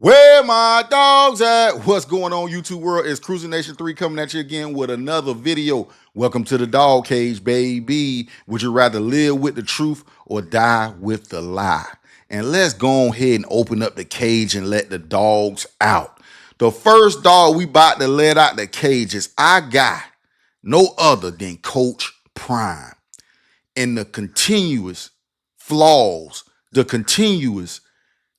Where my dogs at? What's going on, YouTube world? It's Cruising Nation 3 coming at you again with another video. Welcome to the Dawg Cage, baby. Would you rather live with the truth or die with the lie? And let's go ahead and open up the cage and let the dogs out. The first dog we about to let out the cage is our guy, no other than Coach Prime. And the continuous flaws, the continuous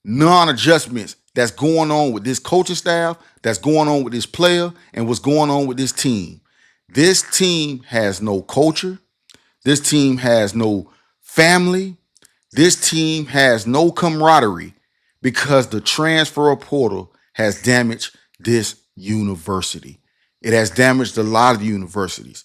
non-adjustments that's going on with this coaching staff, that's going on with this player, and what's going on with this team. This team has no culture. This team has no family. This team has no camaraderie because the transfer portal has damaged this university. It has damaged a lot of universities.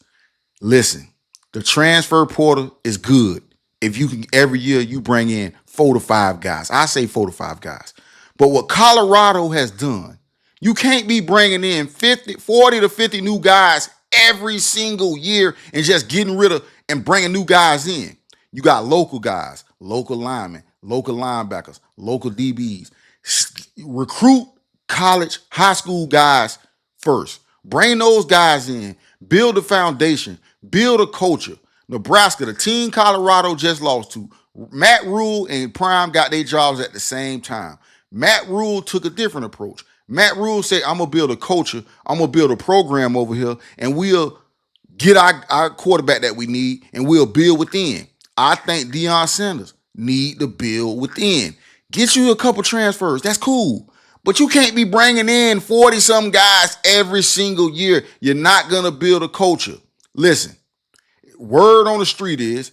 Listen, the transfer portal is good. If you can, every year you bring in 4 to 5 guys. I say 4 to 5 guys. But what Colorado has done, you can't be bringing in 40 to 50 new guys every single year and just getting rid of and bringing new guys in. You got local guys, local linemen, local linebackers, local DBs. Recruit college, high school guys first. Bring those guys in, build a foundation, build a culture. Nebraska, the team Colorado just lost to, Matt Rule and Prime got their jobs at the same time. Matt Rule took a different approach. Matt Rule said, I'm going to build a culture, I'm going to build a program over here, and we'll get our quarterback that we need, and we'll build within. I think Deion Sanders need to build within. Get you a couple transfers, that's cool. But you can't be bringing in 40-some guys every single year. You're not going to build a culture. Listen, word on the street is,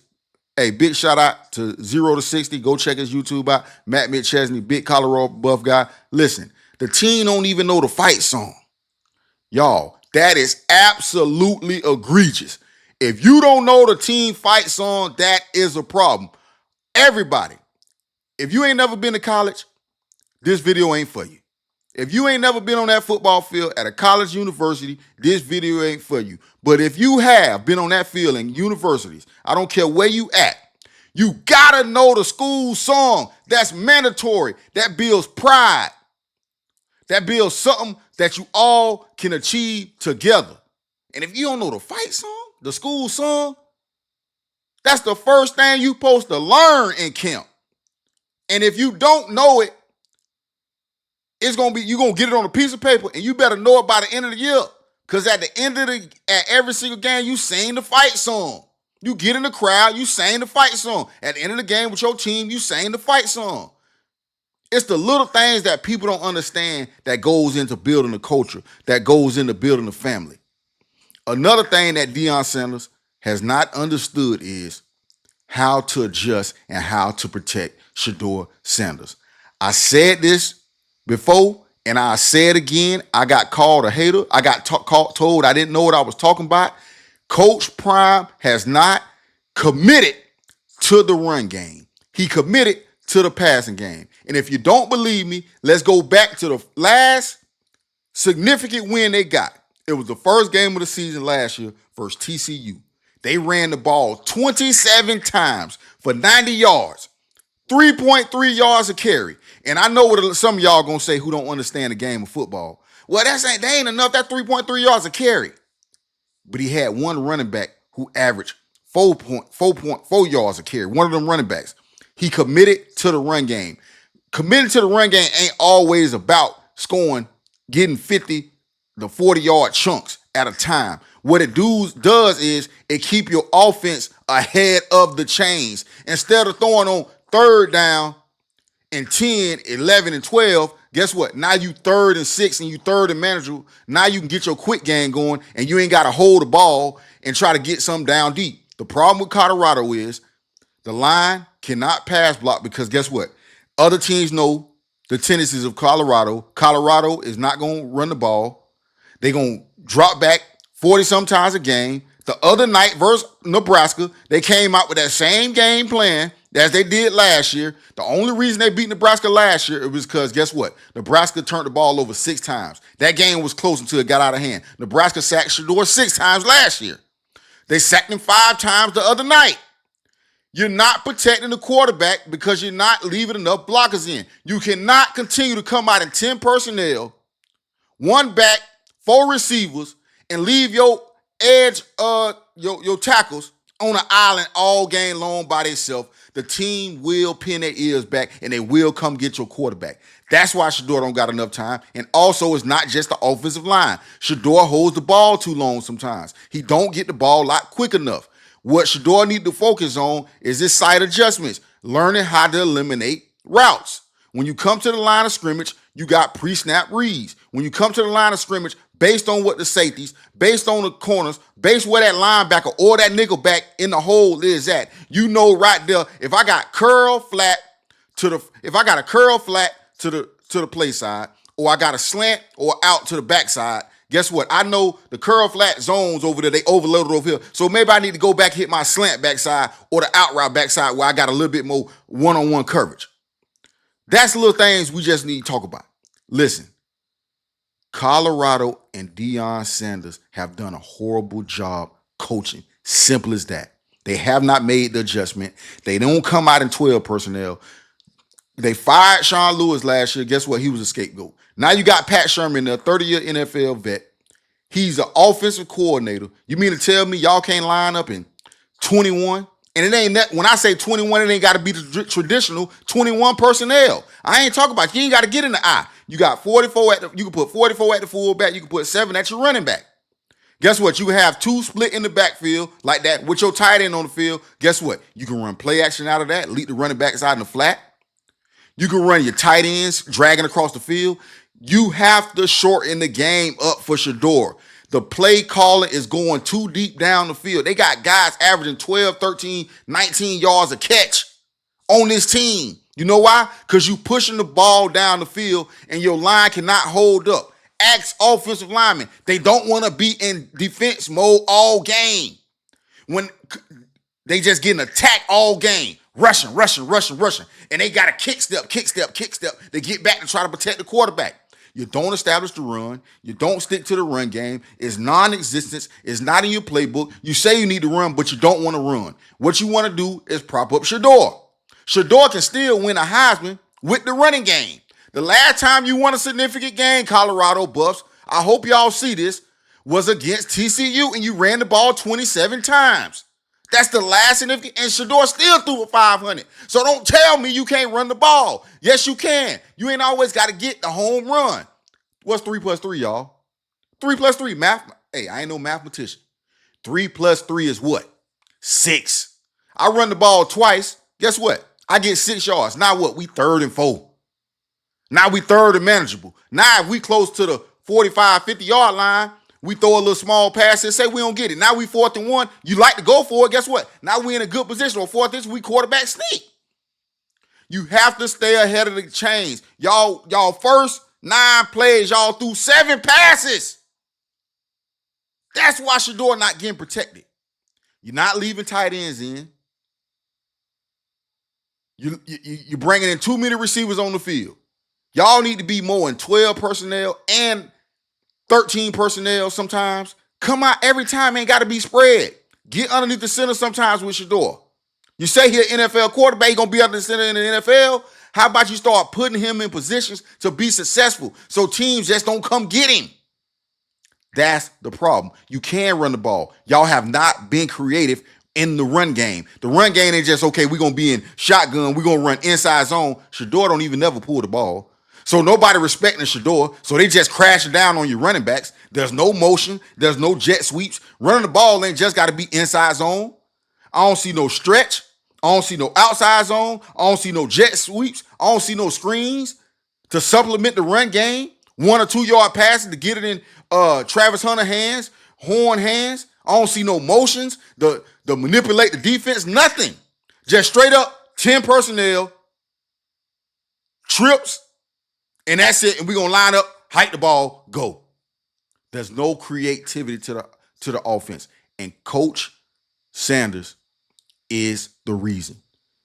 hey, big shout out to 0 to 60. Go check his YouTube out. Matt McChesney, big Colorado buff guy. Listen, the team don't even know the fight song. Y'all, that is absolutely egregious. If you don't know the team fight song, that is a problem. Everybody, if you ain't never been to college, this video ain't for you. If you ain't never been on that football field at a college university, this video ain't for you. But if you have been on that field in universities, I don't care where you at, you gotta know the school song. That's mandatory. That builds pride. That builds something that you all can achieve together. And if you don't know the fight song, the school song, that's the first thing you supposed to learn in camp. And if you don't know it, it's gonna be, you're gonna get it on a piece of paper, and you better know it by the end of the year. Because at every single game, you sing the fight song. You get in the crowd, you sing the fight song. At the end of the game with your team, you sing the fight song. It's the little things that people don't understand that goes into building a culture, that goes into building a family. Another thing that Deion Sanders has not understood is how to adjust and how to protect Shedeur Sanders. I said this before, and I say it again. I got called a hater. I got told I didn't know what I was talking about. Coach Prime has not committed to the run game. He committed to the passing game. And if you don't believe me, let's go back to the last significant win they got. It was the first game of the season last year versus TCU. They ran the ball 27 times for 90 yards, 3.3 yards a carry. And I know what some of y'all gonna say who don't understand the game of football. Well, that ain't enough. That 3.3 yards a carry. But he had one running back who averaged 4.4 yards a carry. One of them running backs. He committed to the run game. Committed to the run game ain't always about scoring, getting 50 to 40-yard chunks at a time. What it does is it keep your offense ahead of the chains. Instead of throwing on third down and 10, 11, and 12, guess what? Now you 3rd and 6 and you 3rd and manageable. Now you can get your quick game going and you ain't got to hold the ball and try to get something down deep. The problem with Colorado is the line cannot pass block because guess what? Other teams know the tendencies of Colorado. Colorado is not going to run the ball. They're going to drop back 40-some times a game. The other night versus Nebraska, they came out with that same game plan as they did last year. The only reason they beat Nebraska last year was because, guess what? Nebraska turned the ball over 6 times. That game was close until it got out of hand. Nebraska sacked Sheduer 6 times last year. They sacked him 5 times the other night. You're not protecting the quarterback because you're not leaving enough blockers in. You cannot continue to come out in 10 personnel, one back, four receivers, and leave your edge, your tackles on an island all game long by themselves. The team will pin their ears back and they will come get your quarterback. That's why sheduer don't got enough time. And also, it's not just the offensive line. Sheduer holds the ball too long sometimes. He don't get the ball out quick enough. What sheduer need to focus on is his sight adjustments, learning how to eliminate routes. When you come to the line of scrimmage, you got pre-snap reads. When you come to the line of scrimmage, based on what the safeties, based on the corners, based where that linebacker or that nickel back in the hole is at, you know right there, if I got curl flat to the play side, or I got a slant or out to the backside, guess what? I know the curl flat zones over there, they overloaded over here. So maybe I need to go back, hit my slant backside or the out route backside where I got a little bit more one-on-one coverage. That's the little things we just need to talk about. Listen, Colorado and Deion Sanders have done a horrible job coaching. Simple as that. They have not made the adjustment. They don't come out in 12 personnel. They fired Sean Lewis last year. Guess what? He was a scapegoat. Now you got Pat Sherman, a 30-year NFL vet. He's an offensive coordinator. You mean to tell me y'all can't line up in 21? And it ain't that, when I say 21, it ain't got to be the traditional 21 personnel. I ain't talking about, you ain't got to get in the eye. You got 44 you can put 44 at the fullback, you can put 7 at your running back. Guess what? You can have 2 split in the backfield like that with your tight end on the field. Guess what? You can run play action out of that, lead the running back side in the flat. You can run your tight ends dragging across the field. You have to shorten the game up for sheduer. The play calling is going too deep down the field. They got guys averaging 12, 13, 19 yards a catch on this team. You know why? Because you pushing the ball down the field and your line cannot hold up. Ask offensive linemen. They don't want to be in defense mode all game. When they just getting attacked all game. Rushing. And they got a kick step. They get back to try to protect the quarterback. You don't establish the run. You don't stick to the run game. It's non-existent. It's not in your playbook. You say you need to run, but you don't want to run. What you want to do is prop up sheduer. Sheduer can still win a Heisman with the running game. The last time you won a significant game, Colorado Buffs, I hope y'all see this, was against TCU, and you ran the ball 27 times. That's the last significant, and sheduer still threw for 500. So don't tell me you can't run the ball. Yes, you can. You ain't always got to get the home run. What's 3 plus 3, y'all? 3 plus 3, math. Hey, I ain't no mathematician. 3 plus 3 is what? 6. I run the ball twice. Guess what? I get 6 yards. Now what? We 3rd and 4. Now we 3rd and manageable. Now if we close to the 45, 50-yard line, we throw a little small pass and say we don't get it. Now we 4th and 1. You like to go for it. Guess what? Now we in a good position. On 4th and we quarterback sneak. You have to stay ahead of the chains. Y'all first 9 plays, y'all threw 7 passes. That's why sheduer not getting protected. You're not leaving tight ends in. You're bringing in too many receivers on the field. Y'all need to be more in 12 personnel and 13 personnel sometimes. Come out every time, ain't got to be spread. Get underneath the center sometimes with sheduer. You say he an NFL quarterback, he going to be under the center in the NFL. How about you start putting him in positions to be successful so teams just don't come get him? That's the problem. You can run the ball. Y'all have not been creative in the run game. The run game ain't just, okay, we're going to be in shotgun, we're going to run inside zone. Sheduer don't even never pull the ball. So nobody respecting sheduer, so they just crashing down on your running backs. There's no motion. There's no jet sweeps. Running the ball ain't just got to be inside zone. I don't see no stretch. I don't see no outside zone. I don't see no jet sweeps. I don't see no screens to supplement the run game. 1 or 2 yard passes to get it in Travis Hunter hands, Horn hands. I don't see no motions to manipulate the defense. Nothing. Just straight up 10 personnel, trips, and that's it. And we're going to line up, hike the ball, go. There's no creativity to the offense. And Coach Sanders is the reason.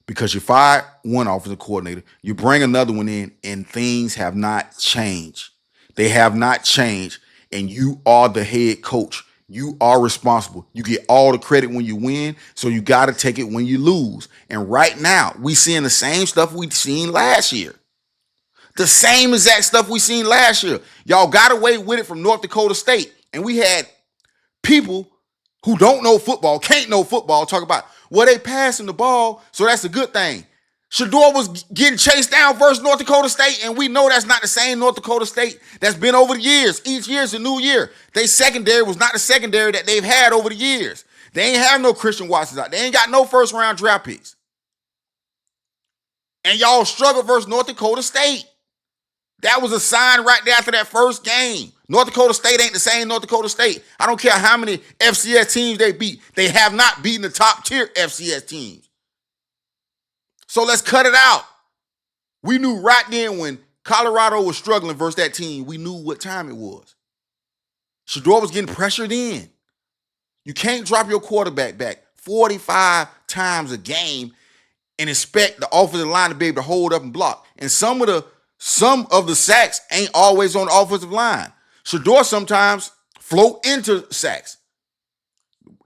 Because you fired one offensive coordinator, you bring another one in, and things have not changed. They have not changed. And you are the head coach. You are responsible. You get all the credit when you win, so you got to take it when you lose. And right now, we seeing the same stuff we seen last year. The same exact stuff we seen last year. Y'all got away with it from North Dakota State. And we had people who don't know football, can't know football, talk about, well, they passing the ball, so that's a good thing. Sheduer was getting chased down versus North Dakota State, and we know that's not the same North Dakota State that's been over the years. Each year's a new year. They secondary was not the secondary that they've had over the years. They ain't have no Christian Watsons out. They ain't got no first-round draft picks. And y'all struggled versus North Dakota State. That was a sign right there after that first game. North Dakota State ain't the same North Dakota State. I don't care how many FCS teams they beat. They have not beaten the top tier FCS teams. So let's cut it out. We knew right then when Colorado was struggling versus that team, we knew what time it was. Sheduer was getting pressured in. You can't drop your quarterback back 45 times a game and expect the offensive line to be able to hold up and block. And some of the sacks ain't always on the offensive line. Sheduer sometimes float into sacks.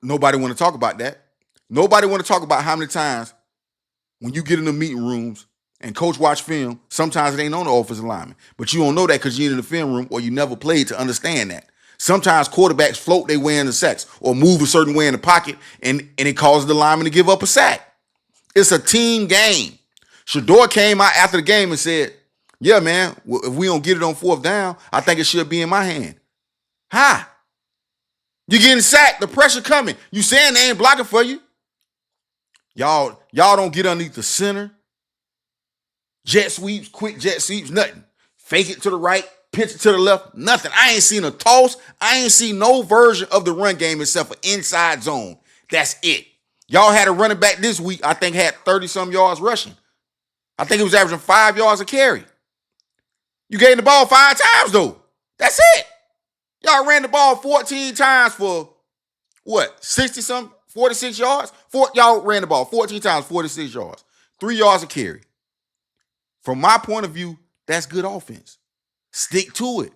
Nobody want to talk about that. Nobody want to talk about how many times when you get in the meeting rooms and coach watch film, sometimes it ain't on the offensive lineman. But you don't know that because you're in the film room or you never played to understand that. Sometimes quarterbacks float their way in the sacks or move a certain way in the pocket and it causes the lineman to give up a sack. It's a team game. Sheduer came out after the game and said, yeah, man, if we don't get it on fourth down, I think it should be in my hand. How? You're getting sacked. The pressure coming. You saying they ain't blocking for you. Y'all don't get underneath the center. Jet sweeps, quick jet sweeps, nothing. Fake it to the right, pitch it to the left, nothing. I ain't seen a toss. I ain't seen no version of the run game except for inside zone. That's it. Y'all had a running back this week, I think had 30-some yards rushing. I think it was averaging 5 yards a carry. You gave the ball 5 times, though. That's it. Y'all ran the ball 14 times for, 60-something, 46 yards? Y'all ran the ball 14 times, 46 yards. 3 yards a carry. From my point of view, that's good offense. Stick to it.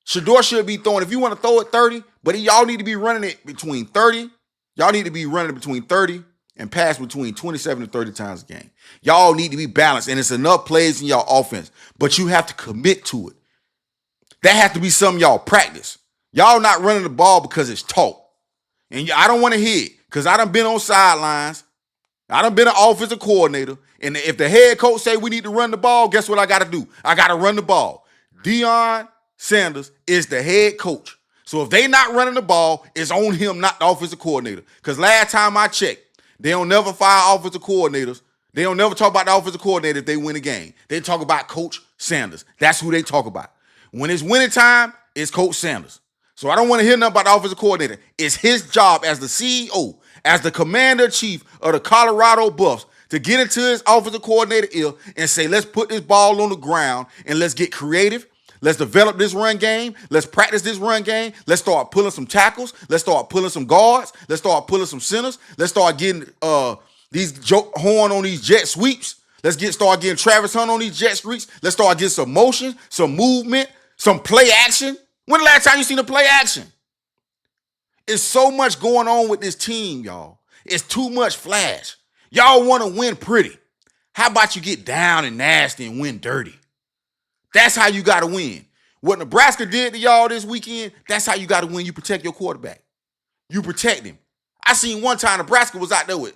Sheduer should be throwing, if you want to throw it 30, but y'all need to be running it between 30. Y'all need to be running between 30 and pass between 27 and 30 times a game. Y'all need to be balanced, and it's enough plays in y'all offense, but you have to commit to it. That has to be something y'all practice. Y'all not running the ball because it's taught. And I don't want to hear it because I done been on sidelines. I done been an offensive coordinator, and if the head coach say we need to run the ball, guess what I got to do? I got to run the ball. Deion Sanders is the head coach. So if they not running the ball, it's on him, not the offensive coordinator. Because last time I checked, they don't never fire offensive coordinators. They don't never talk about the offensive coordinator if they win a game. They talk about Coach Sanders. That's who they talk about. When it's winning time, it's Coach Sanders. So I don't want to hear nothing about the offensive coordinator. It's his job as the CEO, as the commander-in-chief of the Colorado Buffs, to get into his offensive coordinator ear and say, let's put this ball on the ground and let's get creative. Let's develop this run game. Let's practice this run game. Let's start pulling some tackles. Let's start pulling some guards. Let's start pulling some centers. Let's start getting these Joe Horn on these jet sweeps. Let's start getting Travis Hunt on these jet sweeps. Let's start getting some motion, some movement, some play action. When the last time you seen a play action? It's so much going on with this team, y'all. It's too much flash. Y'all want to win pretty. How about you get down and nasty and win dirty? That's how you got to win. What Nebraska did to y'all this weekend, that's how you got to win. You protect your quarterback. You protect him. I seen one time Nebraska was out there with,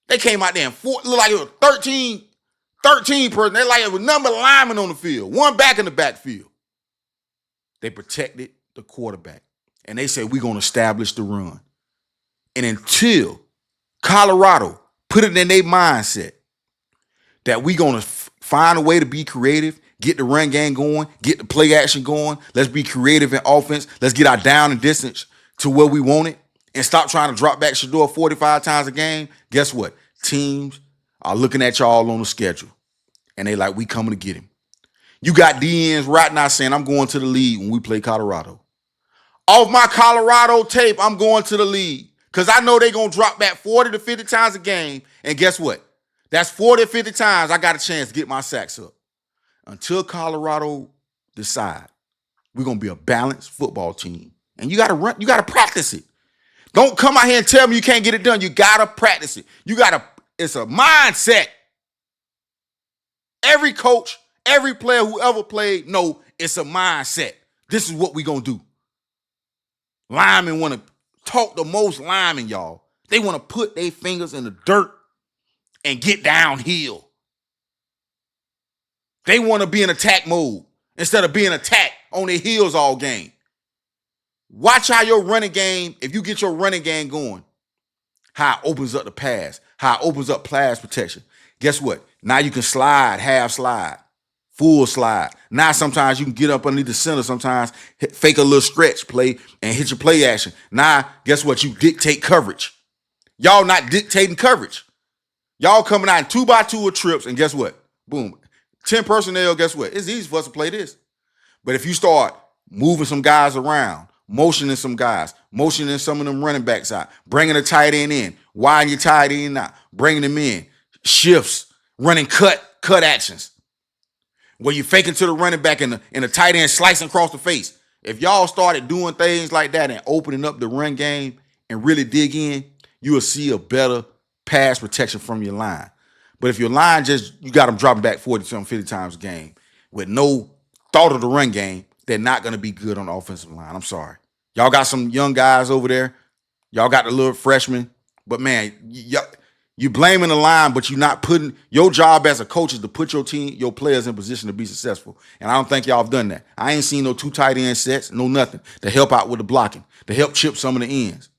they came out there and looked like it was 13 person. They like it was number of linemen on the field, one back in the backfield. They protected the quarterback. And they said, we're going to establish the run. And until Colorado put it in their mindset that we're going to find a way to be creative, get the run game going, get the play action going. Let's be creative in offense. Let's get our down and distance to where we want it and stop trying to drop back Sheduer 45 times a game. Guess what? Teams are looking at y'all on the schedule, and they like, we coming to get him. You got DNs right now saying, I'm going to the league when we play Colorado. Off my Colorado tape, I'm going to the league because I know they're going to drop back 40 to 50 times a game, and guess what? That's 40 to 50 times I got a chance to get my sacks up. Until Colorado decide we're going to be a balanced football team, And you gotta run, you gotta practice it. Don't come out here and tell me you can't get it done. You gotta practice it. It's a mindset. Every coach, every player who ever played, no, it's a mindset. This is what we gonna do. Linemen want to talk the most linemen, y'all. They want to put their fingers in the dirt and get downhill. They want to be in attack mode instead of being attacked on their heels all game. Watch how your running game, if you get your running game going, how it opens up the pass, how it opens up pass protection. Guess what? Now you can slide, half slide, full slide. Now sometimes you can get up underneath the center, sometimes fake a little stretch play and hit your play action. Now, guess what? You dictate coverage. Y'all not dictating coverage. Y'all coming out in 2x2 or trips, and guess what? Boom. 10 personnel, guess what? It's easy for us to play this. But if you start moving some guys around, motioning some guys, motioning some of them running backs out, bringing the tight end in, widen your tight end out, bringing them in, shifts, running cut actions, where you faking to the running back and the tight end slicing across the face. If y'all started doing things like that and opening up the run game and really dig in, you will see a better pass protection from your line. But if your line you got them dropping back 40, 50 times a game with no thought of the run game, they're not going to be good on the offensive line. I'm sorry. Y'all got some young guys over there. Y'all got the little freshmen. But, man, you blaming the line, but you're not putting – your job as a coach is to put your team, your players in position to be successful. And I don't think y'all have done that. I ain't seen no 2 tight end sets, no nothing, to help out with the blocking, to help chip some of the ends.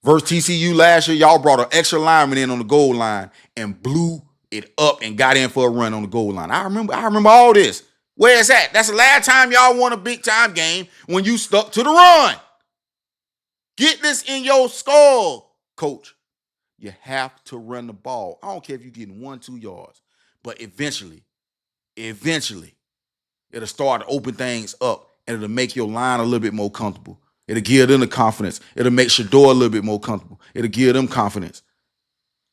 Versus TCU last year, y'all brought an extra lineman in on the goal line and blew it up and got in for a run on the goal line. I remember all this. Where is that? That's the last time y'all won a big-time game, when you stuck to the run. Get this in your skull, coach. You have to run the ball. I don't care if you're getting 1-2 yards, but eventually, it'll start to open things up, and it'll make your line a little bit more comfortable. It'll give them the confidence. It'll make sheduer a little bit more comfortable. It'll give them confidence.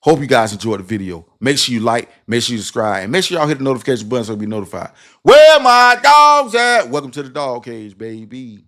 Hope you guys enjoyed the video. Make sure you like, make sure you subscribe, and make sure y'all hit the notification button so you'll be notified. Where my dogs at? Welcome to the Dawg Cage, baby.